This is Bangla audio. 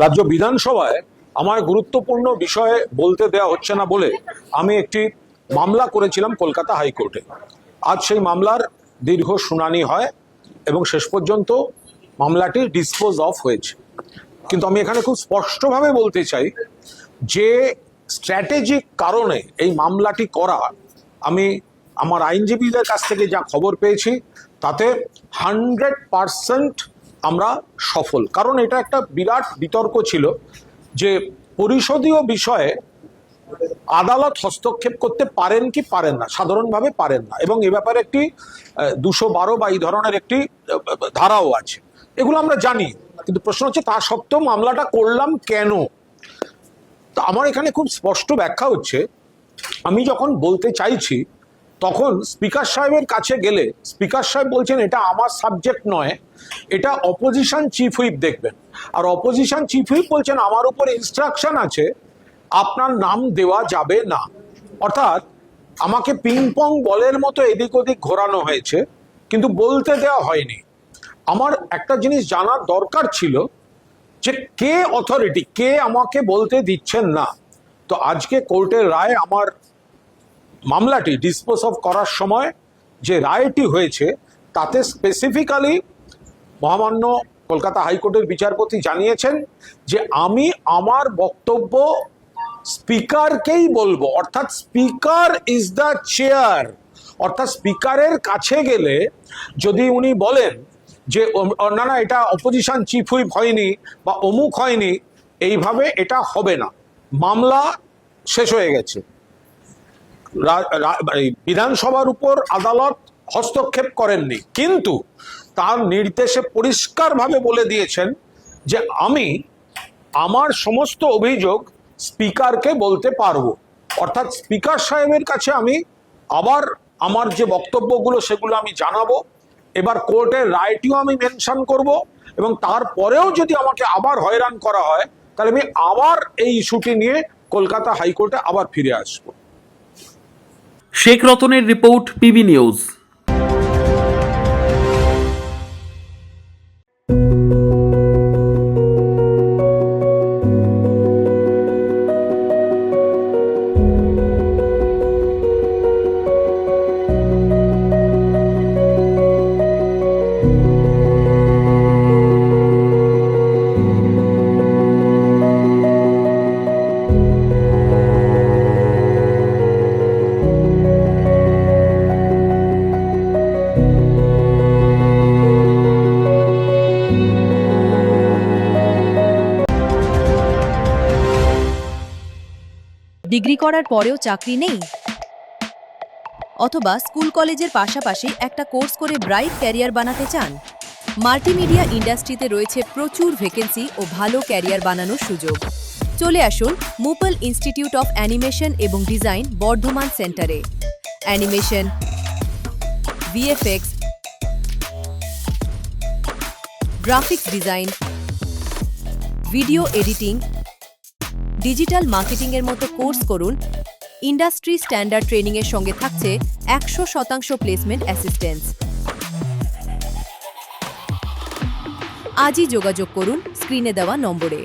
রাজ্য বিধানসভায় আমার গুরুত্বপূর্ণ বিষয়ে বলতে দেওয়া হচ্ছে না বলে আমি একটি মামলা করেছিলাম কলকাতা হাইকোর্টে। আজ সেই মামলার দীর্ঘ শুনানি হয় এবং শেষ পর্যন্ত মামলাটি ডিসপোজ অফ হয়েছে। কিন্তু আমি এখানে খুব স্পষ্টভাবে বলতে চাই যে স্ট্র্যাটেজিক কারণে এই মামলাটি করা, আমি আমার আইনজীবীদের কাছ থেকে যা খবর পেয়েছি তাতে 100% আমরা সফল। কারণ এটা একটা বিরাট বিতর্ক ছিল যে পরিষদীয় বিষয়ে আদালত হস্তক্ষেপ করতে পারেন কি পারেন না, সাধারণভাবে পারেন না, এবং এ ব্যাপারে একটি 212 বা এই ধরনের একটি ধারাও আছে। এগুলো আমরা জানি, কিন্তু প্রশ্ন হচ্ছে তা সত্ত্বেও মামলাটা করলাম কেন। তো আমার এখানে খুব স্পষ্ট ব্যাখ্যা হচ্ছে, আমি যখন বলতে চাইছি তখন স্পিকার সাহেবের কাছে গেলে স্পিকার সাহেব বলছেন এটা আমার সাবজেক্ট নয়, এটা অপোজিশন চিফ হুইপ দেখবেন। আর অপোজিশন চিফ হুইপ বলছেন আমার উপর ইনস্ট্রাকশন আছে আপনার নাম দেওয়া যাবে না। অর্থাৎ আমাকে পিং পং বলের মতো এদিক ওদিক ঘোরানো হয়েছে, কিন্তু বলতে দেওয়া হয়নি। আমার একটা জিনিস জানার দরকার ছিল যে কে অথরিটি, কে আমাকে বলতে দিচ্ছেন না। তো আজকে কোর্টের রায় আমার মামলাটি ডিসপোজ অফ করার সময় যে রায়টি হয়েছে তাতে স্পেসিফিক্যালি মহামান্য কলকাতা হাইকোর্টের বিচারপতি জানিয়েছেন যে আমি আমার বক্তব্য স্পিকারকেই বলবো, অর্থাৎ স্পিকার ইজ দ্য চেয়ার। অর্থাৎ স্পিকারের কাছে গেলে যদি উনি বলেন যে না না এটা অপোজিশন চিফ হুইপ হয়নি বা অমুক হয়নি, এইভাবে এটা হবে না। মামলা শেষ হয়ে গেছে, বিধানসভার উপর আদালত হস্তক্ষেপ করেননি, কিন্তু তার নির্দেশে পরিষ্কারভাবে বলে দিয়েছেন যে আমি আমার সমস্ত অভিযোগ স্পিকারকে বলতে পারবো। অর্থাৎ স্পিকার সাহেবের কাছে আমি আবার আমার যে বক্তব্যগুলো সেগুলো আমি জানাবো। এবার কোর্টের রায়টিও আমি মেনশন করব, এবং তারপরেও যদি আমাকে আবার হয়রান করা হয় তাহলে আমি আবার এই ইস্যুটি নিয়ে কলকাতা হাইকোর্টে আবার ফিরে আসবো। শেখ রতনের রিপোর্ট, পিবি নিউজ। ডিগ্রি করার পরেও চাকরি নেই, অথবা স্কুল কলেজের পাশাপাশি একটা কোর্স করে ব্রাইট ক্যারিয়ার বানাতে চান? মাল্টিমিডিয়া ইন্ডাস্ট্রিতে রয়েছে প্রচুর ভ্যাকেন্সি ও ভালো ক্যারিয়ার বানানোর সুযোগ। চলে আসুন মুপল ইনস্টিটিউট অফ অ্যানিমেশন এবং ডিজাইন বর্ধমান সেন্টারে। Animation, VFX, graphics design, video editing, digital মার্কেটিংয়ের মতো কোর্স করুন। ইন্ডাস্ট্রি স্ট্যান্ডার্ড ট্রেনিংয়ের সঙ্গে থাকছে 100% প্লেসমেন্ট অ্যাসিস্ট্যান্স। আজই যোগাযোগ করুন স্ক্রিনে দেওয়া নম্বরে।